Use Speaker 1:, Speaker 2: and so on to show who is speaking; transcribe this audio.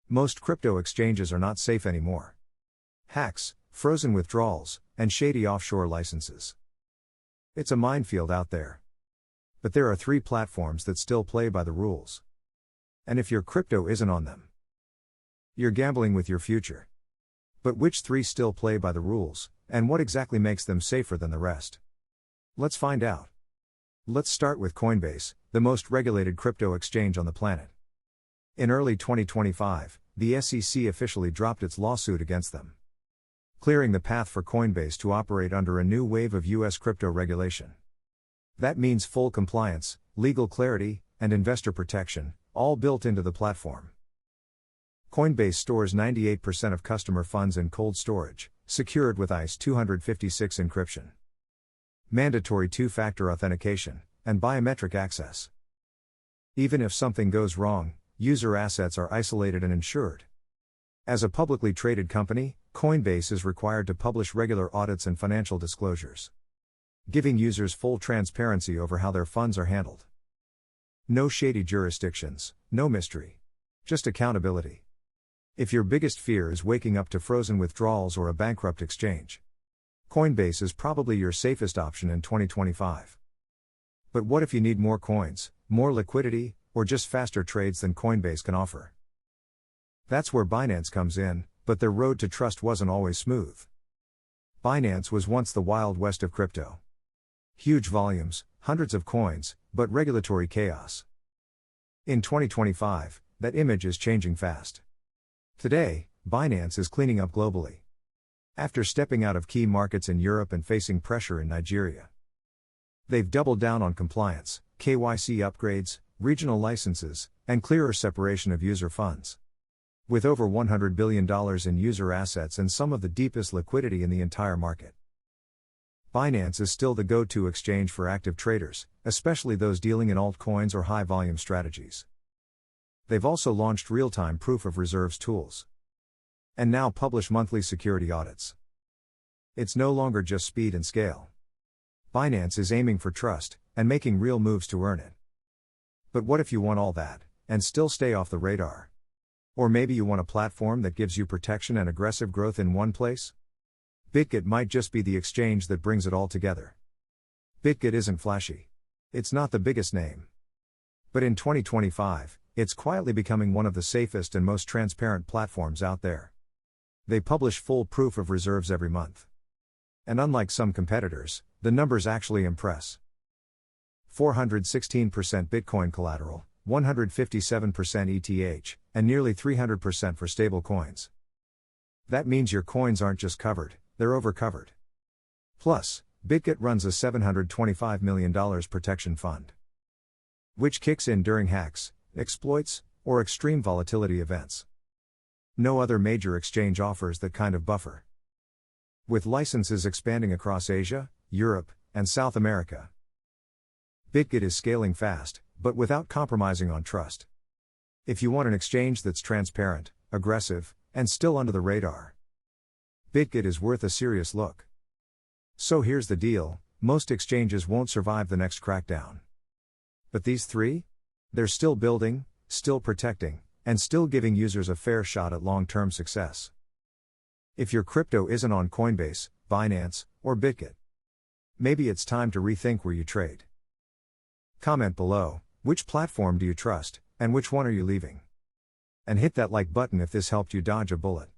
Speaker 1: Most crypto exchanges are not safe anymore. Hacks, frozen withdrawals, and shady offshore licenses. It's a minefield out there. But there are 3 platforms that still play by the rules. And if your crypto isn't on them, you're gambling with your future. But which 3 still play by the rules, and what exactly makes them safer than the rest? Let's find out. Let's start with Coinbase, the most regulated crypto exchange on the planet. In early 2025, the SEC officially dropped its lawsuit against them, clearing the path for Coinbase to operate under a new wave of U.S. crypto regulation. That means full compliance, legal clarity, and investor protection, all built into the platform. Coinbase stores 98% of customer funds in cold storage, secured with ICE-256 encryption, mandatory 2-factor authentication, and biometric access. Even if something goes wrong, user assets are isolated and insured. As a publicly traded company, Coinbase is required to publish regular audits and financial disclosures, giving users full transparency over how their funds are handled. No shady jurisdictions, no mystery. Just accountability. If your biggest fear is waking up to frozen withdrawals or a bankrupt exchange, Coinbase is probably your safest option in 2025. But what if you need more coins, more liquidity, or just faster trades than Coinbase can offer? That's where Binance comes in, but their road to trust wasn't always smooth. Binance was once the Wild West of crypto. Huge volumes, hundreds of coins, but regulatory chaos. In 2025, that image is changing fast. Today, Binance is cleaning up globally. After stepping out of key markets in Europe and facing pressure in Nigeria, they've doubled down on compliance, KYC upgrades, regional licenses, and clearer separation of user funds. With over $100 billion in user assets and some of the deepest liquidity in the entire market, Binance is still the go-to exchange for active traders, especially those dealing in altcoins or high-volume strategies. They've also launched real-time proof of reserves tools, and now publish monthly security audits. It's no longer just speed and scale. Binance is aiming for trust, and making real moves to earn it. But what if you want all that, and still stay off the radar? Or maybe you want a platform that gives you protection and aggressive growth in one place? Bitget might just be the exchange that brings it all together. Bitget isn't flashy. It's not the biggest name. But in 2025, it's quietly becoming one of the safest and most transparent platforms out there. They publish full proof of reserves every month. And unlike some competitors, the numbers actually impress. 416% Bitcoin collateral, 157% ETH, and nearly 300% for stable coins. That means your coins aren't just covered, they're overcovered. Plus, Bitget runs a $725 million protection fund, which kicks in during hacks, exploits, or extreme volatility events. No other major exchange offers that kind of buffer. With licenses expanding across Asia, Europe, and South America, Bitget is scaling fast, but without compromising on trust. If you want an exchange that's transparent, aggressive, and still under the radar, Bitget is worth a serious look. So here's the deal: most exchanges won't survive the next crackdown. But these 3? They're still building, still protecting, and still giving users a fair shot at long-term success. If your crypto isn't on Coinbase, Binance, or Bitget, maybe it's time to rethink where you trade. Comment below, which platform do you trust, and which one are you leaving? And hit that like button if this helped you dodge a bullet.